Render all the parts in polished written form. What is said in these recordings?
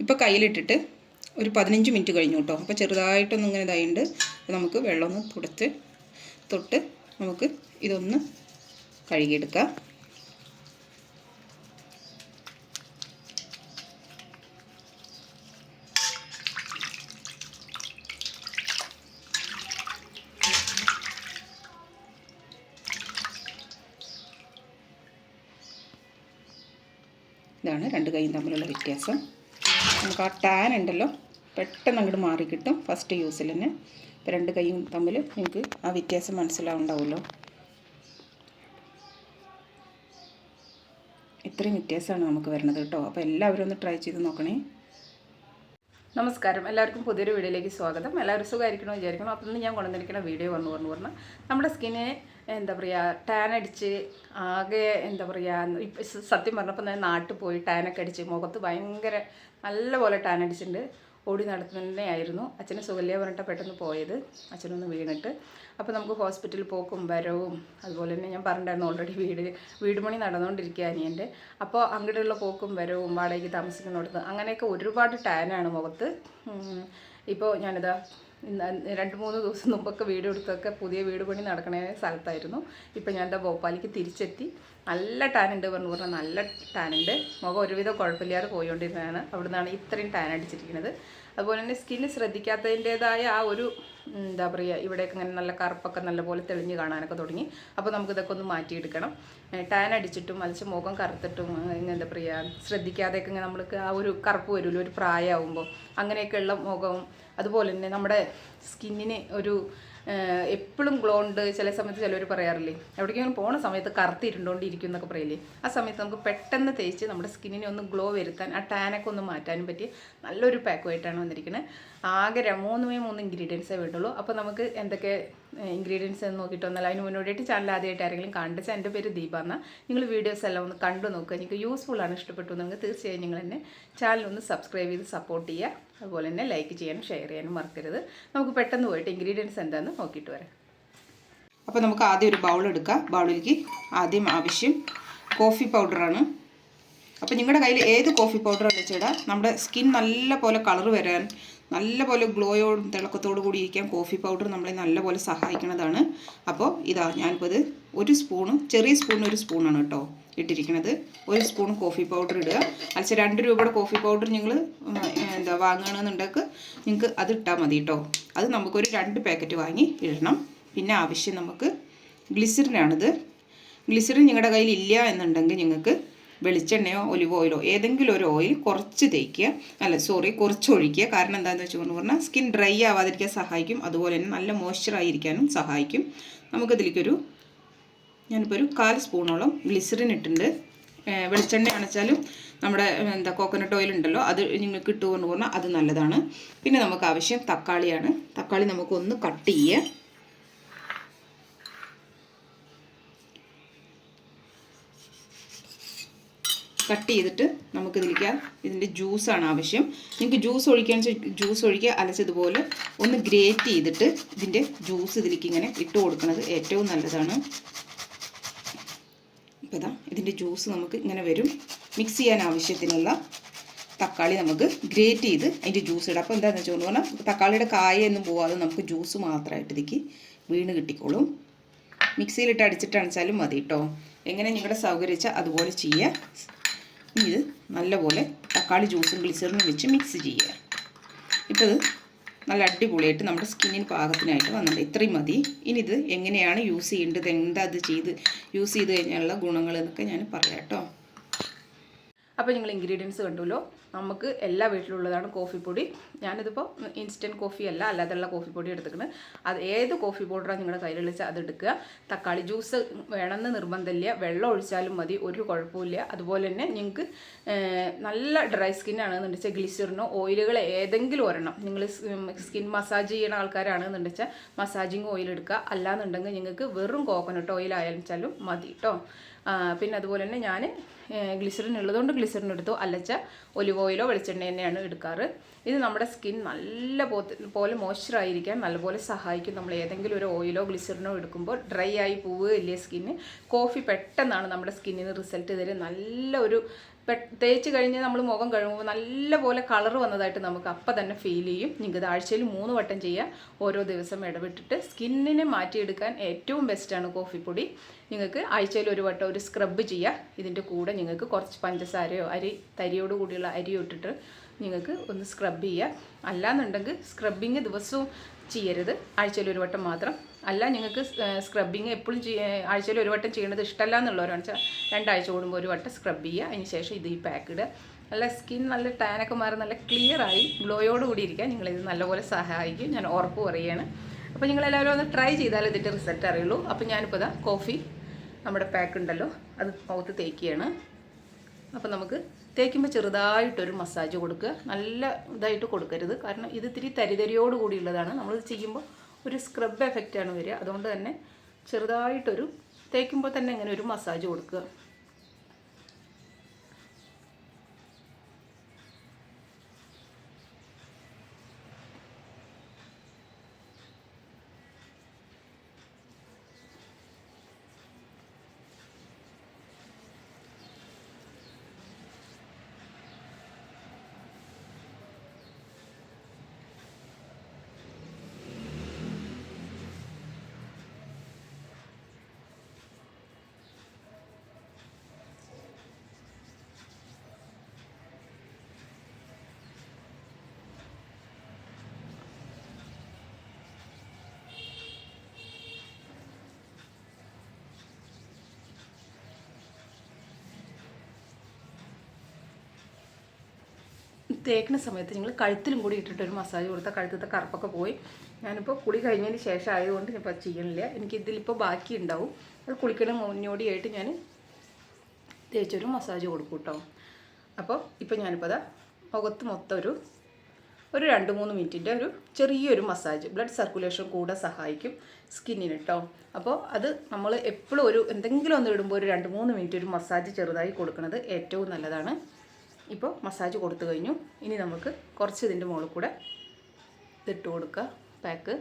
ഇപ്പോൾ കയ്യിലിട്ടിട്ട് ഒരു 15 മിനിറ്റ് കഴിഞ്ഞു കേട്ടോ. അപ്പോൾ ചെറുതായിട്ടൊന്നും ഇങ്ങനെ ഇതായിട്ടുണ്ട്. അപ്പോൾ നമുക്ക് വെള്ളമൊന്ന് തൊട്ട് നമുക്ക് ഇതൊന്ന് കഴുകിയെടുക്കാം. ഇതാണ് രണ്ട് കൈയും തമ്മിലുള്ള വ്യത്യാസം. നമുക്ക് ആ ടാൻ ഉണ്ടല്ലോ പെട്ടെന്ന് അങ്ങോട്ട് മാറിക്കിട്ടും ഫസ്റ്റ് യൂസിൽ തന്നെ. ഇപ്പോൾ രണ്ട് കൈയും തമ്മിൽ നിങ്ങൾക്ക് ആ വ്യത്യാസം മനസ്സിലാവുണ്ടാവുമല്ലോ. ഇത്രയും വ്യത്യാസമാണ് നമുക്ക് വരുന്നത് കേട്ടോ. അപ്പോൾ എല്ലാവരും ഒന്ന് ട്രൈ ചെയ്ത് നോക്കണേ. നമസ്കാരം, എല്ലാവർക്കും പുതിയൊരു വീഡിയോയിലേക്ക് സ്വാഗതം. എല്ലാവരും സുഖമായിരിക്കണമെന്ന് വിചാരിക്കണം. അപ്പോൾ ഇന്ന് ഞാൻ കൊണ്ടുവന്നിരിക്കുന്ന വീഡിയോ പറഞ്ഞാൽ നമ്മുടെ സ്കിന്നിനെ എന്താ പറയുക, ടാൻ അടിച്ച് ആകെ എന്താ പറയുക, ഇപ്പം സത്യം പറഞ്ഞപ്പോൾ ഞാൻ നാട്ടിൽ പോയി ടാനൊക്കെ അടിച്ച് മുഖത്ത് ഭയങ്കര നല്ലപോലെ ടാൻ അടിച്ചിട്ടുണ്ട്. ഓടി നടത്തുന്നതന്നെയായിരുന്നു. അച്ഛനെ സുഖമില്ല പറഞ്ഞിട്ട് പെട്ടെന്ന് പോയത്, അച്ഛനൊന്ന് വീണിട്ട്. അപ്പോൾ നമുക്ക് ഹോസ്പിറ്റലിൽ പോക്കും വരവും അതുപോലെ തന്നെ ഞാൻ പറഞ്ഞിട്ടുണ്ടായിരുന്നു ഓൾറെഡി വീട് പണി നടന്നുകൊണ്ടിരിക്കുക അനിയൻ്റെ. അപ്പോൾ അങ്ങോട്ടുള്ള പോക്കും വരവും വാടകയ്ക്ക് താമസിക്കുന്നിടത്ത് അങ്ങനെയൊക്കെ ഒരുപാട് ടാനാണ് മുഖത്ത്. ഇപ്പോൾ ഞാനിതാ 2-3 ദിവസം മുമ്പൊക്കെ വീഡിയോ എടുത്തൊക്കെ പുതിയ വീട് പണി നടക്കണ സ്ഥലത്തായിരുന്നു. ഇപ്പോൾ ഞാൻ എന്താ ഭോപ്പാലിക്ക് തിരിച്ചെത്തി. നല്ല ടാനുണ്ട് പറഞ്ഞാൽ നല്ല ടാനുണ്ട്. മുഖം ഒരുവിധം കുഴപ്പമില്ലാതെ പോയിക്കൊണ്ടിരുന്നതാണ്. അവിടെ നിന്നാണ് ഇത്രയും ടാൻ അടിച്ചിരിക്കുന്നത്. അതുപോലെ തന്നെ സ്കിന്ന് ശ്രദ്ധിക്കാത്തതിൻ്റേതായ ആ ഒരു എന്താ പറയുക, ഇവിടെയൊക്കെ ഇങ്ങനെ നല്ല കറുപ്പൊക്കെ നല്ലപോലെ തെളിഞ്ഞ് കാണാനൊക്കെ തുടങ്ങി. അപ്പോൾ നമുക്കിതൊക്കെ ഒന്ന് മാറ്റിയെടുക്കണം. ടാൻ അടിച്ചിട്ടും മറിച്ച് മുഖം കറുത്തിട്ടും എന്താ പറയുക, ശ്രദ്ധിക്കാതെയൊക്കെ ഇങ്ങനെ നമ്മൾക്ക് ആ ഒരു കറുപ്പ് വരുമല്ലോ ഒരു പ്രായമാകുമ്പോൾ, അങ്ങനെയൊക്കെയുള്ള മുഖം. അതുപോലെ തന്നെ നമ്മുടെ സ്കിന്നിന് ഒരു എപ്പോഴും ഗ്ലോ ഉണ്ട്. ചില സമയത്ത് ചിലവർ പറയാറില്ലേ, എവിടേക്കെങ്കിലും പോണ സമയത്ത് കറുത്തിരുണ്ടോണ്ടിരിക്കും എന്നൊക്കെ പറയില്ലേ. ആ സമയത്ത് നമുക്ക് പെട്ടെന്ന് തേച്ച് നമ്മുടെ സ്കിന്നിനെ ഒന്ന് ഗ്ലോ വരുത്താൻ, ആ ടാനൊക്കെ ഒന്ന് മാറ്റാനും പറ്റി നല്ലൊരു പാക്കുമായിട്ടാണ് വന്നിരിക്കുന്നത്. ആകെ 3 ഇൻഗ്രീഡിയൻസേ വേണ്ടുള്ളൂ. അപ്പോൾ നമുക്ക് എന്തൊക്കെ ഇൻഗ്രീഡിയൻസ് എന്ന് നോക്കിയിട്ട് വന്നാൽ അതിന് മുന്നോടിയായിട്ട് ചാനൽ ആദ്യമായിട്ട് ആരെങ്കിലും കണ്ടുവെച്ചാൽ എൻ്റെ പേര് ദീപ എന്നാൽ നിങ്ങൾ വീഡിയോസ് എല്ലാം ഒന്ന് കണ്ടു നോക്കുക. നിങ്ങൾക്ക് യൂസ്ഫുള്ളാണ്, ഇഷ്ടപ്പെട്ടു നിങ്ങൾക്ക് തീർച്ചയായും നിങ്ങൾ തന്നെ ചാനലൊന്ന് സബ്സ്ക്രൈബ് ചെയ്ത് സപ്പോർട്ട് ചെയ്യുക. അതുപോലെ തന്നെ ലൈക്ക് ചെയ്യാനും ഷെയർ ചെയ്യാനും മറക്കരുത്. നമുക്ക് പെട്ടെന്ന് പോയിട്ട് ഇൻഗ്രീഡിയൻസ് എന്താണെന്ന് നോക്കിയിട്ട് വരാം. അപ്പോൾ നമുക്ക് ആദ്യം ഒരു ബൗൾ എടുക്കാം. ബൗളിലേക്ക് ആദ്യം ആവശ്യം കോഫി പൗഡറാണ്. അപ്പോൾ നിങ്ങളുടെ കയ്യിൽ ഏത് കോഫി പൗഡറാണ് വെച്ചിടാം. നമ്മുടെ സ്കിൻ നല്ല പോലെ കളർ വരാൻ, നല്ല പോലെ ഗ്ലോയോടും തിളക്കത്തോടു കൂടി ഇരിക്കാൻ കോഫി പൗഡർ നമ്മളെ നല്ലപോലെ സഹായിക്കുന്നതാണ്. അപ്പോൾ ഇതാ ഞാനിപ്പോൾ ഇത് ഒരു സ്പൂണ്, ചെറിയ സ്പൂണിന് 1 സ്പൂണാണ് കേട്ടോ ഇട്ടിരിക്കുന്നത്. 1 സ്പൂൺ കോഫി പൗഡർ ഇടുക. അല്ലെ 2 രൂപയുടെ കോഫി പൗഡർ നിങ്ങൾ എന്താ വാങ്ങുകയാണെന്നുണ്ടെങ്കിൽ നിങ്ങൾക്ക് അത് ഇട്ടാൽ മതി കേട്ടോ. അത് നമുക്കൊരു 2 പാക്കറ്റ് വാങ്ങി ഇടണം. പിന്നെ ആവശ്യം നമുക്ക് ഗ്ലിസറിനാണിത്. ഗ്ലിസറിൻ നിങ്ങളുടെ കയ്യിൽ ഇല്ല എന്നുണ്ടെങ്കിൽ നിങ്ങൾക്ക് വെളിച്ചെണ്ണയോ ഒലിവ് ഓയിലോ ഏതെങ്കിലും ഒരു ഓയിൽ കുറച്ച് കുറച്ച് ഒഴിക്കുക. കാരണം എന്താണെന്ന് വെച്ചുകൊണ്ട് പറഞ്ഞാൽ സ്കിൻ ഡ്രൈ ആവാതിരിക്കാൻ സഹായിക്കും. അതുപോലെ തന്നെ നല്ല മോയ്സ്ചറായിരിക്കാനും സഹായിക്കും. നമുക്കിതിലേക്കൊരു ഞാനിപ്പോൾ ഒരു 1/4 സ്പൂണോളം ഗ്ലിസറിൻ ഇട്ടിട്ടുണ്ട്. വെളിച്ചെണ്ണ ആണെച്ചാലും നമ്മുടെ കോക്കനട്ട് ഓയിൽ ഉണ്ടല്ലോ അത് നിങ്ങൾക്ക് കിട്ടുമെന്ന് പറഞ്ഞാൽ അത് നല്ലതാണ്. പിന്നെ നമുക്ക് ആവശ്യം തക്കാളിയാണ്. തക്കാളി നമുക്കൊന്ന് കട്ട് ചെയ്യുക. കട്ട് ചെയ്തിട്ട് ഇതിൻ്റെ ജ്യൂസാണ് ആവശ്യം. നിങ്ങൾക്ക് ജ്യൂസ് ഒഴിക്കുകയാണെന്ന് വെച്ചാൽ ജ്യൂസ് ഒഴിക്കുക. അലച്ചതുപോലെ ഒന്ന് ഗ്രേറ്റ് ചെയ്തിട്ട് ഇതിൻ്റെ ജ്യൂസ് ഇതിലേക്ക് ഇങ്ങനെ ഇട്ട് കൊടുക്കുന്നത് ഏറ്റവും നല്ലതാണ്. ഇപ്പോൾ ഇതാ ഇതിൻ്റെ ജ്യൂസ് നമുക്ക് ഇങ്ങനെ വരും. മിക്സ് ചെയ്യാൻ ആവശ്യത്തിനുള്ള തക്കാളി നമുക്ക് ഗ്രേറ്റ് ചെയ്ത് അതിൻ്റെ ജ്യൂസ് ഇടാം. അപ്പോൾ എന്താണെന്ന് വെച്ചുകൊണ്ട് പറഞ്ഞാൽ തക്കാളിയുടെ കായൊന്നും പോവാതെ നമുക്ക് ജ്യൂസ് മാത്രമായിട്ട് ഇതിലേക്ക് വീണ് കിട്ടിക്കോളും. മിക്സിയിലിട്ട് അടിച്ചിട്ടാണെച്ചാലും മതി കേട്ടോ. എങ്ങനെ നിങ്ങളുടെ സൗകര്യം വെച്ചാൽ അതുപോലെ ചെയ്യുക. ഇത് നല്ലപോലെ തക്കാളി ജ്യൂസും ഗ്ലിസറിനും വെച്ച് മിക്സ് ചെയ്യുക. ഇപ്പോൾ ഇത് നല്ല അടിപൊളിയായിട്ട് നമ്മുടെ സ്കിന്നിന് പാകത്തിനായിട്ട് വന്നിട്ടുണ്ട്. ഇത്രയും മതി. ഇനി ഇത് എങ്ങനെയാണ് യൂസ് ചെയ്യേണ്ടത്, എന്താ ഇത് യൂസ് ചെയ്ത് കഴിഞ്ഞാലുള്ള ഗുണങ്ങൾ എന്നൊക്കെ ഞാൻ പറയാം കേട്ടോ. അപ്പോൾ നിങ്ങൾ ഇൻഗ്രീഡിയൻസ് കണ്ടുല്ലോ. നമുക്ക് എല്ലാ വീട്ടിലുള്ളതാണ് കോഫിപ്പൊടി. ഞാനിതിപ്പോൾ ഇൻസ്റ്റൻറ്റ് കോഫി അല്ല, അല്ലാതെയുള്ള കോഫിപ്പൊടി എടുത്തിട്ടുണ്ട്. അത് ഏത് കോഫി പൗഡറാണ് നിങ്ങളുടെ കയ്യിലുള്ള വെച്ചാൽ അത് എടുക്കുക. തക്കാളി ജ്യൂസ് വേണമെന്ന് നിർബന്ധമില്ല, വെള്ളം ഒഴിച്ചാലും മതി, ഒരു കുഴപ്പമില്ല. അതുപോലെ തന്നെ നിങ്ങൾക്ക് നല്ല ഡ്രൈ സ്കിന്നാണെന്നുണ്ടെന്ന് വെച്ചാൽ ഗ്ലിസറിനോ ഓയിലുകൾ ഏതെങ്കിലും ഒരെണ്ണം, നിങ്ങൾ സ്കിൻ മസാജ് ചെയ്യുന്ന ആൾക്കാരാണെന്നുണ്ടെന്ന് വെച്ചാൽ മസാജിങ് ഓയിൽ എടുക്കുക. അല്ലാന്നുണ്ടെങ്കിൽ നിങ്ങൾക്ക് വെറും കോക്കനട്ട് ഓയിൽ ആയാലും മതി കേട്ടോ. പിന്നെ അതുപോലെ തന്നെ ഞാൻ ഗ്ലിസറിൻ ഉള്ളതുകൊണ്ട് ഗ്ലിസറിൻ എടുത്തു. അല്ലച്ച ഒലിവ് ഓയിലോ വെളിച്ചെണ്ണ തന്നെയാണ് എടുക്കാറ്. ഇത് നമ്മുടെ സ്കിൻ നല്ല പോലെ മോയ്സ്ചറായിരിക്കാൻ നല്ലപോലെ സഹായിക്കും. നമ്മൾ ഏതെങ്കിലും ഒരു ഓയിലോ ഗ്ലിസറിനോ എടുക്കുമ്പോൾ ഡ്രൈ ആയി പോവുകയില്ലേ സ്കിന്ന്. കോഫി പെട്ടെന്നാണ് നമ്മുടെ സ്കിന്നിന് റിസൾട്ട് തരും. നല്ല ഒരു തേച്ച് കഴിഞ്ഞ് നമ്മൾ മുഖം കഴുകുമ്പോൾ നല്ലപോലെ കളർ വന്നതായിട്ട് നമുക്ക് അപ്പം തന്നെ ഫീൽ ചെയ്യും. നിങ്ങൾക്ക് ഇത് ആഴ്ചയിൽ 3 വട്ടം ചെയ്യുക, ഓരോ ദിവസം ഇടവിട്ടിട്ട്. സ്കിന്നിനെ മാറ്റിയെടുക്കാൻ ഏറ്റവും ബെസ്റ്റാണ് കോഫിപ്പൊടി. നിങ്ങൾക്ക് ആഴ്ചയിൽ 1 വട്ടം ഒരു സ്ക്രബ് ചെയ്യുക. ഇതിൻ്റെ കൂടെ നിങ്ങൾക്ക് കുറച്ച് പഞ്ചസാരയോ തരിയോട് കൂടിയുള്ള അരിയോ ഇട്ടിട്ട് നിങ്ങൾക്ക് ഒന്ന് സ്ക്രബ് ചെയ്യുക. അല്ലാന്നുണ്ടെങ്കിൽ സ്ക്രബിങ് ദിവസവും ചെയ്യരുത്, ആഴ്ചയിൽ 1 വട്ടം മാത്രം. അല്ല നിങ്ങൾക്ക് സ്ക്രബിങ് എപ്പോഴും ആഴ്ചയിൽ 1 വട്ടം ചെയ്യണത് ഇഷ്ടമല്ല എന്നുള്ളവരാണെന്ന് വെച്ചാൽ 2 ആഴ്ച കൂടുമ്പോൾ 1 വട്ടം സ്ക്രബ് ചെയ്യുക. അതിന് ശേഷം ഇത് ഈ പാക്ക് ഇടുക. നല്ല സ്കിൻ നല്ല ടാനൊക്കെ മാറി നല്ല ക്ലിയറായി ഗ്ലോയോട് കൂടി ഇരിക്കാൻ നിങ്ങളിത് നല്ലപോലെ സഹായിക്കും, ഞാൻ ഉറപ്പ് പറയുകയാണ്. അപ്പോൾ നിങ്ങളെല്ലാവരും ഒന്ന് ട്രൈ ചെയ്താൽ ഇതിൻ്റെ റിസൾട്ട് അറിയുള്ളൂ. അപ്പോൾ ഞാനിപ്പോൾ ഇതാ കോഫി നമ്മുടെ പാക്ക് ഉണ്ടല്ലോ അത് മുഖത്ത് തേക്കുകയാണ്. അപ്പോൾ നമുക്ക് തേക്കുമ്പോൾ ചെറുതായിട്ടൊരു മസാജ് കൊടുക്കുക. നല്ല ഇതായിട്ട് കൊടുക്കരുത്, കാരണം ഇത് ഇത്തിരി തരിതരിയോട് കൂടിയുള്ളതാണ്. നമ്മളിത് ചെയ്യുമ്പോൾ ഒരു സ്ക്രബ് എഫക്റ്റാണ് വരിക. അതുകൊണ്ട് തന്നെ ചെറുതായിട്ടൊരു തേക്കുമ്പോൾ തന്നെ ഇങ്ങനെ ഒരു മസാജ് കൊടുക്കുക. തേക്കുന്ന സമയത്ത് നിങ്ങൾ കഴുത്തിലും കൂടി ഇട്ടിട്ടൊരു മസാജ് കൊടുത്താൽ കഴുത്തത്തെ കറുപ്പൊക്കെ പോയി. ഞാനിപ്പോൾ കുളി കഴിഞ്ഞതിന് ശേഷം ആയതുകൊണ്ട് ഇപ്പോൾ ചെയ്യണില്ല. എനിക്കിതിലിപ്പോൾ ബാക്കി ഉണ്ടാവും. അത് കുളിക്കണം മുന്നോടിയായിട്ട് ഞാൻ തേച്ചൊരു മസാജ് കൊടുക്കും കേട്ടോ. അപ്പോൾ ഇപ്പോൾ ഞാനിപ്പോൾ അതാ മുഖത്ത് മൊത്തം ഒരു 2-3 മിനിറ്റിൻ്റെ ഒരു ചെറിയൊരു മസാജ്, ബ്ലഡ് സർക്കുലേഷൻ കൂടെ സഹായിക്കും സ്കിന്നിന് കേട്ടോ. അപ്പോൾ അത് നമ്മൾ എപ്പോഴും എന്തെങ്കിലും ഒന്ന് ഇടുമ്പോൾ ഒരു 2-3 മിനിറ്റ് ഒരു മസാജ് ചെറുതായി കൊടുക്കുന്നത് ഏറ്റവും നല്ലതാണ്. ഇപ്പോൾ മസാജ് കൊടുത്തു കഴിഞ്ഞു. ഇനി നമുക്ക് കുറച്ച് ഇതിൻ്റെ മുകളിൽ കൂടെ ഇതിട്ട് കൊടുക്കുക പാക്ക്.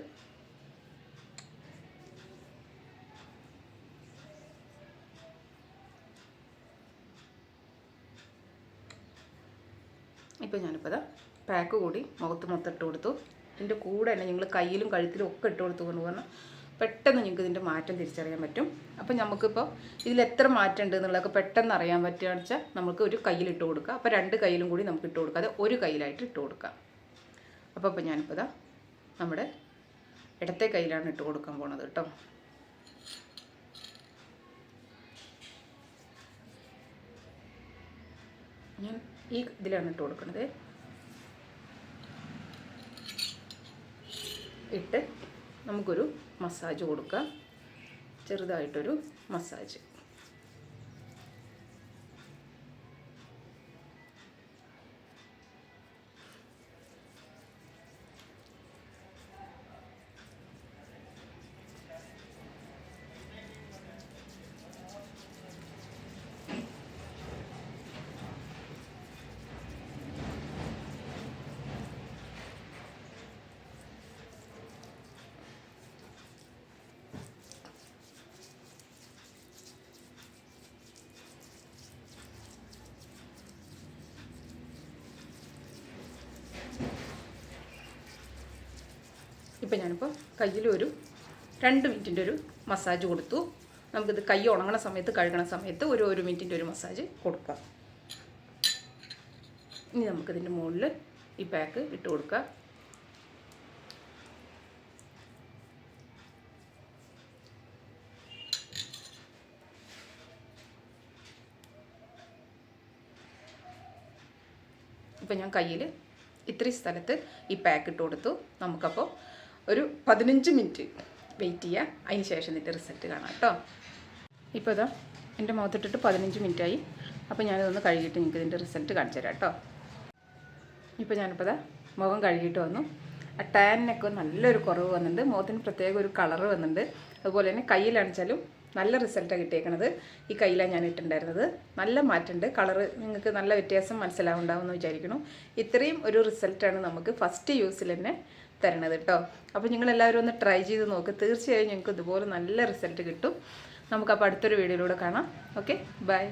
ഇപ്പോൾ ഞാനിപ്പോൾ അതാ പാക്ക് കൂടി മുഖത്ത് മൊത്തം ഇട്ട് കൊടുത്തു. ഇതിൻ്റെ കൂടെ തന്നെ നിങ്ങൾ കയ്യിലും കഴുത്തിലും ഒക്കെ ഇട്ട് കൊടുത്തു കൊണ്ട് പറഞ്ഞാൽ പെട്ടെന്ന് നിങ്ങൾക്ക് ഇതിൻ്റെ മാറ്റം തിരിച്ചറിയാൻ പറ്റും. അപ്പം നമുക്കിപ്പോൾ ഇതിൽ എത്ര മാറ്റം ഉണ്ട് എന്നുള്ളതൊക്കെ പെട്ടെന്ന് അറിയാൻ പറ്റുകയെന്ന് വെച്ചാൽ നമുക്ക് ഒരു കയ്യിലിട്ട് കൊടുക്കുക. അപ്പോൾ 2 കയ്യിലും കൂടി നമുക്ക് ഇട്ട് കൊടുക്കാതെ ഒരു കയ്യിലായിട്ട് ഇട്ട് കൊടുക്കാം. അപ്പോൾ ഞാനിപ്പോൾ ഇതാ നമ്മുടെ ഇടത്തെ കയ്യിലാണ് ഇട്ട് കൊടുക്കാൻ പോണത് കേട്ടോ. ഞാൻ ഈ ഇതിലാണ് ഇട്ട് കൊടുക്കുന്നത്. ഇട്ട് നമുക്കൊരു മസാജ് കൊടുക്കാം, ചെറുതായിട്ടൊരു മസാജ്. ഇപ്പം ഞാനിപ്പോൾ കയ്യിൽ ഒരു 2 മിനിറ്റിൻ്റെ ഒരു മസാജ് കൊടുത്തു. നമുക്കിത് കൈ ഉണങ്ങണ സമയത്ത് കഴുകണ സമയത്ത് ഒരു മിനിറ്റിൻ്റെ ഒരു മസാജ് കൊടുക്കാം. ഇനി നമുക്കിതിൻ്റെ മുകളിൽ ഈ പാക്ക് ഇട്ട് കൊടുക്കാം. ഇപ്പം ഞാൻ കയ്യിൽ ഇത്രയും സ്ഥലത്ത് ഈ പാക്ക് ഇട്ട് കൊടുത്തു. നമുക്കപ്പോൾ ഒരു 15 മിനിറ്റ് വെയിറ്റ് ചെയ്യുക. അതിന് ശേഷം ഇതിൻ്റെ റിസൾട്ട് കാണാം കേട്ടോ. ഇപ്പോൾ ഇതാ എൻ്റെ മുഖത്തിട്ടിട്ട് 15 മിനിറ്റായി. അപ്പോൾ ഞാനിതൊന്ന് കഴുകിയിട്ട് നിങ്ങൾക്ക് ഇതിൻ്റെ റിസൾട്ട് കാണിച്ചു തരാം കേട്ടോ. ഇപ്പോൾ ഞാനിപ്പോൾ ഇതാ മുഖം കഴുകിയിട്ട് വന്നു. ആ ടാനിനൊക്കെ നല്ലൊരു കുറവ് വന്നിട്ടുണ്ട്, മുഖത്തിന് പ്രത്യേക ഒരു കളറ് വന്നിട്ടുണ്ട്. അതുപോലെ തന്നെ കയ്യിലാണെച്ചാലും നല്ല റിസൾട്ടാണ് കിട്ടിയേക്കണത്. ഈ കയ്യിലാണ് ഞാൻ ഇട്ടിട്ടുണ്ടായിരുന്നത്. നല്ല മാറ്റമുണ്ട്, കളറ് നിങ്ങൾക്ക് നല്ല വ്യത്യാസം മനസ്സിലാവുണ്ടാവുമെന്ന് വിചാരിക്കുന്നു. ഇത്രയും ഒരു റിസൾട്ടാണ് നമുക്ക് ഫസ്റ്റ് യൂസിൽ തന്നെ തരണത് കേട്ടോ. അപ്പോൾ നിങ്ങളെല്ലാവരും ഒന്ന് ട്രൈ ചെയ്ത് നോക്ക്, തീർച്ചയായും ഞങ്ങൾക്ക് ഇതുപോലെ നല്ല റിസൾട്ട് കിട്ടും. നമുക്കപ്പോൾ അടുത്തൊരു വീഡിയോയിലൂടെ കാണാം. Okay, by.